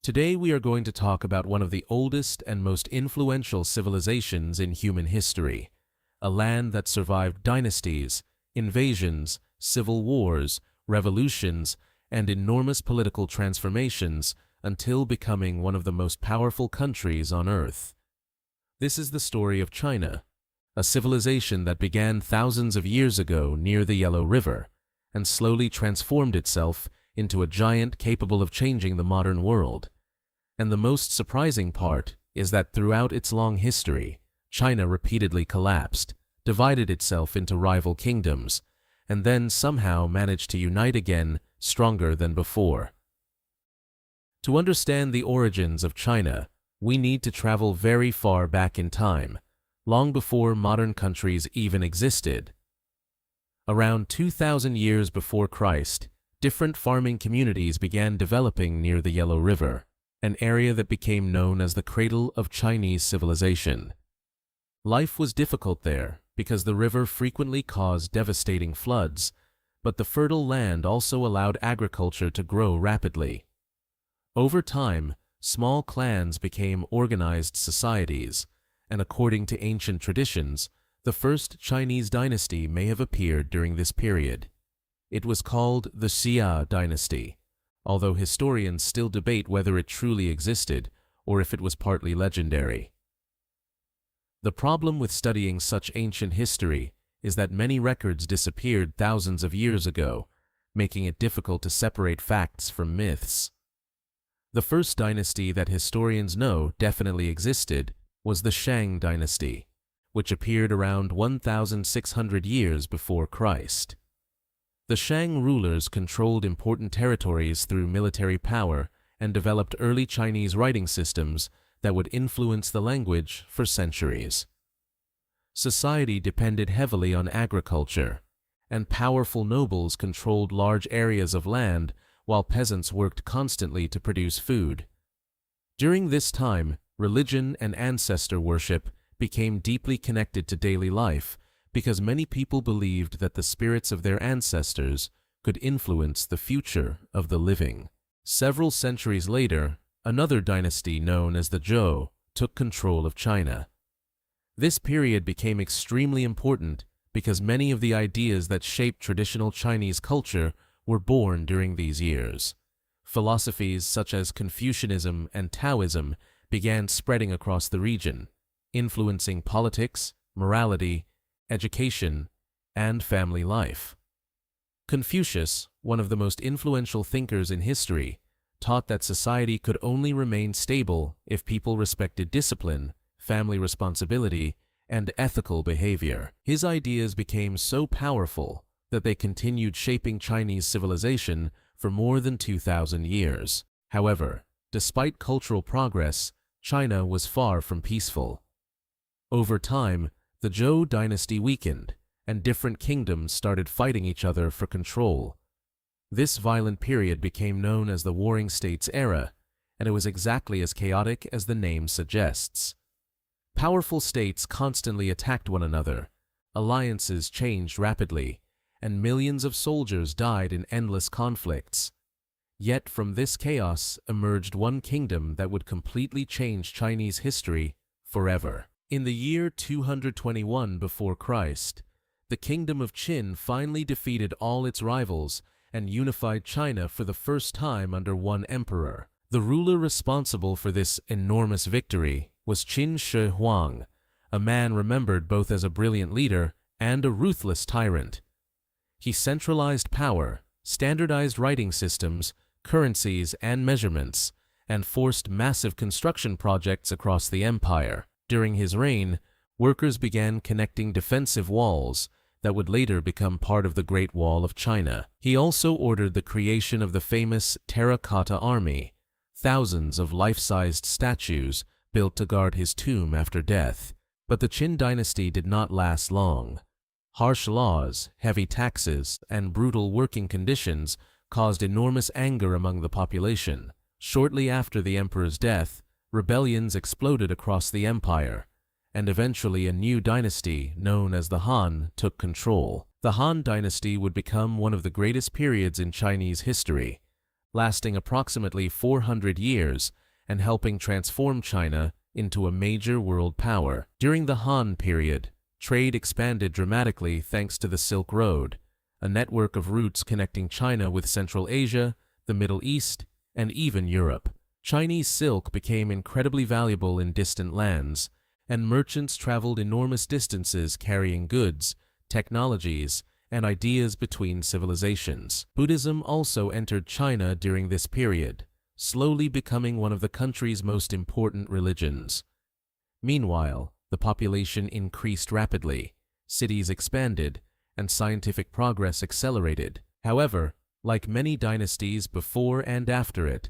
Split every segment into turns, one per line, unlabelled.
Today we are going to talk about one of the oldest and most influential civilizations in human history, a land that survived dynasties, invasions, civil wars, revolutions, and enormous political transformations until becoming one of the most powerful countries on Earth. This is the story of China, a civilization that began thousands of years ago near the Yellow River and slowly transformed itself into a giant capable of changing the modern world. And the most surprising part is that throughout its long history, China repeatedly collapsed, divided itself into rival kingdoms, and then somehow managed to unite again, stronger than before. To understand the origins of China, we need to travel very far back in time, long before modern countries even existed. Around 2,000 years before Christ, different farming communities began developing near the Yellow River, an area that became known as the cradle of Chinese civilization. Life was difficult there because the river frequently caused devastating floods, but the fertile land also allowed agriculture to grow rapidly. Over time, small clans became organized societies, and according to ancient traditions, the first Chinese dynasty may have appeared during this period. It was called the Xia dynasty, although historians still debate whether it truly existed or if it was partly legendary. The problem with studying such ancient history is that many records disappeared thousands of years ago, making it difficult to separate facts from myths. The first dynasty that historians know definitely existed was the Shang dynasty, which appeared around 1,600 years before Christ. The Shang rulers controlled important territories through military power and developed early Chinese writing systems that would influence the language for centuries. Society depended heavily on agriculture, and powerful nobles controlled large areas of land while peasants worked constantly to produce food. During this time, religion and ancestor worship became deeply connected to daily life because many people believed that the spirits of their ancestors could influence the future of the living. Several centuries later, another dynasty known as the Zhou took control of China. This period became extremely important because many of the ideas that shaped traditional Chinese culture were born during these years. Philosophies such as Confucianism and Taoism began spreading across the region, influencing politics, morality, education, and family life. Confucius, one of the most influential thinkers in history, taught that society could only remain stable if people respected discipline, family responsibility, and ethical behavior. His ideas became so powerful that they continued shaping Chinese civilization for more than 2,000 years. However, despite cultural progress, China was far from peaceful. Over time, the Zhou dynasty weakened, and different kingdoms started fighting each other for control. This violent period became known as the Warring States era, and it was exactly as chaotic as the name suggests. Powerful states constantly attacked one another, alliances changed rapidly, and millions of soldiers died in endless conflicts. Yet from this chaos emerged one kingdom that would completely change Chinese history forever. In the year 221 before Christ, the kingdom of Qin finally defeated all its rivals and unified China for the first time under one emperor. The ruler responsible for this enormous victory was Qin Shi Huang, a man remembered both as a brilliant leader and a ruthless tyrant. He centralized power, standardized writing systems, currencies, and measurements, and forced massive construction projects across the empire. During his reign, workers began connecting defensive walls that would later become part of the Great Wall of China. He also ordered the creation of the famous Terracotta Army, thousands of life-sized statues built to guard his tomb after death. But the Qin dynasty did not last long. Harsh laws, heavy taxes, and brutal working conditions caused enormous anger among the population. Shortly after the emperor's death, rebellions exploded across the empire, and eventually a new dynasty known as the Han took control. The Han dynasty would become one of the greatest periods in Chinese history, lasting approximately 400 years and helping transform China into a major world power. During the Han period, trade expanded dramatically thanks to the Silk Road, a network of routes connecting China with Central Asia, the Middle East, and even Europe. Chinese silk became incredibly valuable in distant lands, and merchants traveled enormous distances carrying goods, technologies, and ideas between civilizations. Buddhism also entered China during this period, slowly becoming one of the country's most important religions. Meanwhile, the population increased rapidly, cities expanded, and scientific progress accelerated. However, like many dynasties before and after it,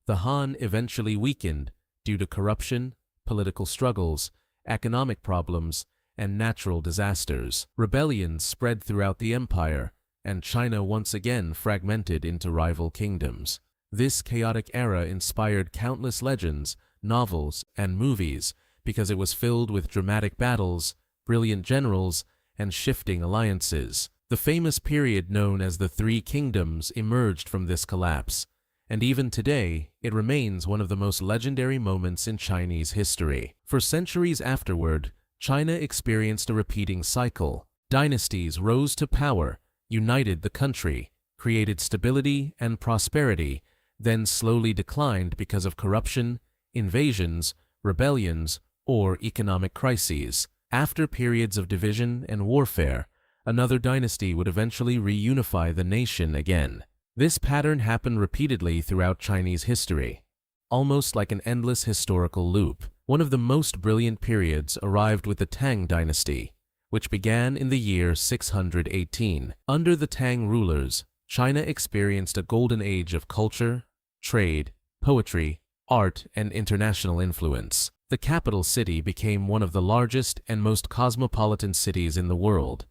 the Han eventually weakened due to corruption, political struggles, economic problems, and natural disasters. Rebellions spread throughout the empire, and China once again fragmented into rival kingdoms. This chaotic era inspired countless legends, novels, and movies because it was filled with dramatic battles, brilliant generals, and shifting alliances. The famous period known as the Three Kingdoms emerged from this collapse, and even today, it remains one of the most legendary moments in Chinese history. For centuries afterward, China experienced a repeating cycle. Dynasties rose to power, united the country, created stability and prosperity, then slowly declined because of corruption, invasions, rebellions, or economic crises. After periods of division and warfare, another dynasty would eventually reunify the nation again. This pattern happened repeatedly throughout Chinese history, almost like an endless historical loop. One of the most brilliant periods arrived with the Tang dynasty, which began in the year 618. Under the Tang rulers, China experienced a golden age of culture, trade, poetry, art, and international influence. The capital city became one of the largest and most cosmopolitan cities in the world,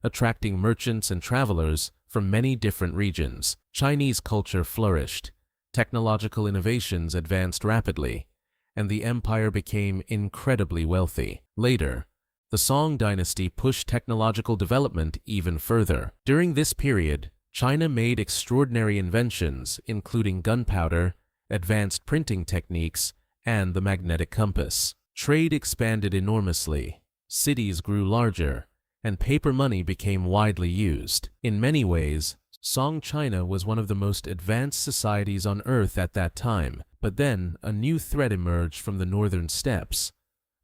attracting merchants and travelers from many different regions. Chinese culture flourished, technological innovations advanced rapidly, and the empire became incredibly wealthy. Later, the Song dynasty pushed technological development even further. During this period, China made extraordinary inventions, including gunpowder, advanced printing techniques, and the magnetic compass. Trade expanded enormously, cities grew larger, and paper money became widely used. In many ways, Song China was one of the most advanced societies on earth at that time. But then, a new threat emerged from the northern steppes.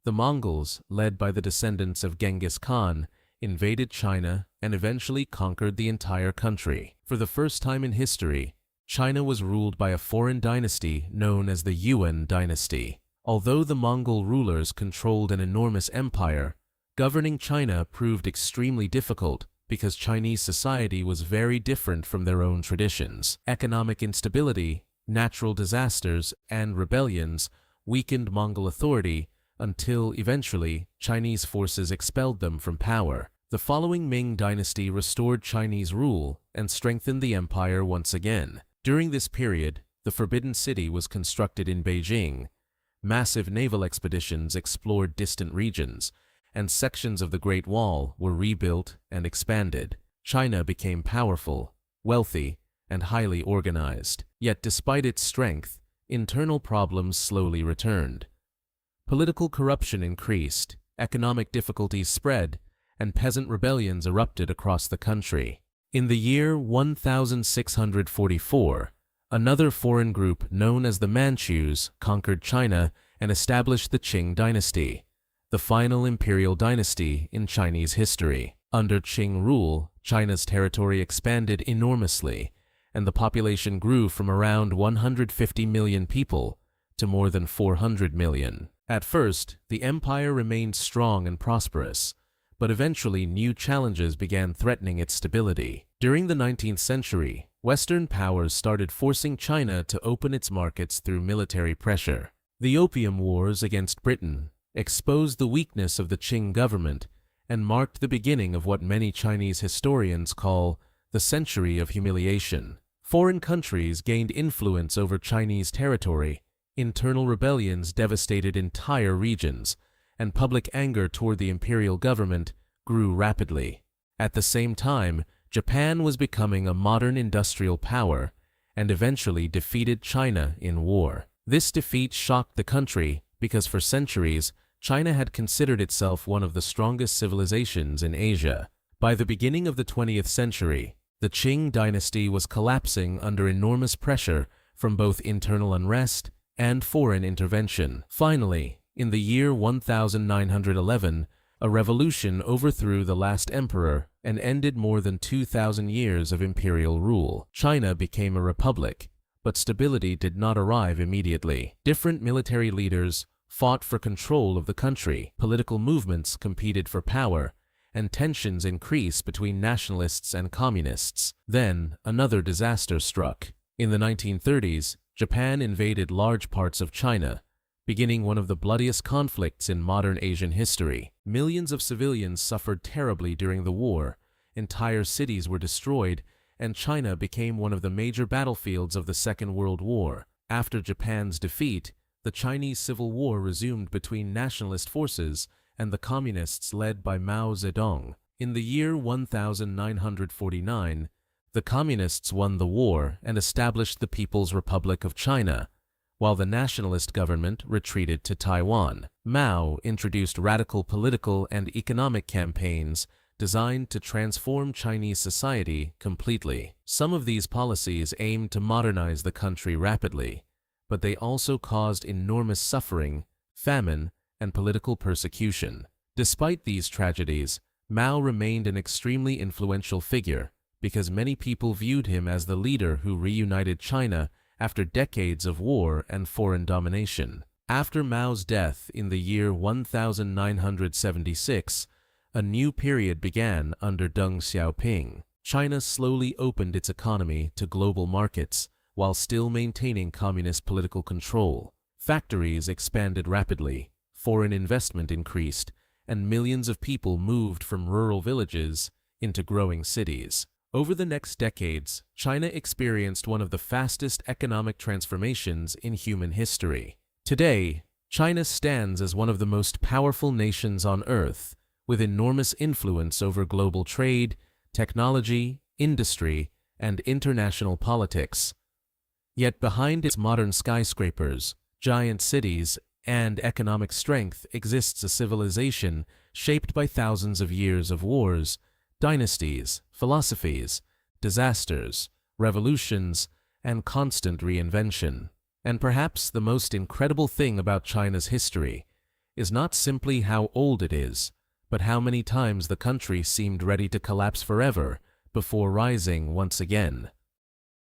The Mongols, led by the descendants of Genghis Khan, invaded China and eventually conquered the entire country. For the first time in history, China was ruled by a foreign dynasty known as the Yuan dynasty. Although the Mongol rulers controlled an enormous empire, governing China proved extremely difficult because Chinese society was very different from their own traditions. Economic instability, natural disasters, and rebellions weakened Mongol authority until eventually Chinese forces expelled them from power. The following Ming dynasty restored Chinese rule and strengthened the empire once again. During this period, the Forbidden City was constructed in Beijing. Massive naval expeditions explored distant regions, and sections of the Great Wall were rebuilt and expanded. China became powerful, wealthy, and highly organized. Yet despite its strength, internal problems slowly returned. Political corruption increased, economic difficulties spread, and peasant rebellions erupted across the country. In the year 1644, another foreign group known as the Manchus conquered China and established the Qing dynasty, the final imperial dynasty in Chinese history. Under Qing rule, China's territory expanded enormously, and the population grew from around 150 million people to more than 400 million. At first, the empire remained strong and prosperous, but eventually new challenges began threatening its stability. During the 19th century, Western powers started forcing China to open its markets through military pressure. The Opium Wars against Britain exposed the weakness of the Qing government and marked the beginning of what many Chinese historians call the Century of Humiliation. Foreign countries gained influence over Chinese territory, internal rebellions devastated entire regions, and public anger toward the imperial government grew rapidly. At the same time, Japan was becoming a modern industrial power, and eventually defeated China in war. This defeat shocked the country because for centuries, China had considered itself one of the strongest civilizations in Asia. By the beginning of the 20th century, the Qing dynasty was collapsing under enormous pressure from both internal unrest and foreign intervention. Finally, in the year 1911, a revolution overthrew the last emperor and ended more than 2,000 years of imperial rule. China became a republic, but stability did not arrive immediately. Different military leaders fought for control of the country, political movements competed for power, and tensions increased between nationalists and communists. Then, another disaster struck. In the 1930s, Japan invaded large parts of China, beginning one of the bloodiest conflicts in modern Asian history. Millions of civilians suffered terribly during the war, entire cities were destroyed, and China became one of the major battlefields of the Second World War. After Japan's defeat, the Chinese Civil War resumed between nationalist forces and the communists led by Mao Zedong. In the year 1949, the communists won the war and established the People's Republic of China, while the nationalist government retreated to Taiwan. Mao introduced radical political and economic campaigns designed to transform Chinese society completely. Some of these policies aimed to modernize the country rapidly, but they also caused enormous suffering, famine, and political persecution. Despite these tragedies, Mao remained an extremely influential figure because many people viewed him as the leader who reunited China after decades of war and foreign domination. After Mao's death in the year 1976, a new period began under Deng Xiaoping. China slowly opened its economy to global markets while still maintaining communist political control. Factories expanded rapidly, foreign investment increased, and millions of people moved from rural villages into growing cities. Over the next decades, China experienced one of the fastest economic transformations in human history. Today, China stands as one of the most powerful nations on Earth, with enormous influence over global trade, technology, industry, and international politics. Yet behind its modern skyscrapers, giant cities, and economic strength exists a civilization shaped by thousands of years of wars, dynasties, philosophies, disasters, revolutions, and constant reinvention. And perhaps the most incredible thing about China's history is not simply how old it is, but how many times the country seemed ready to collapse forever before rising once again.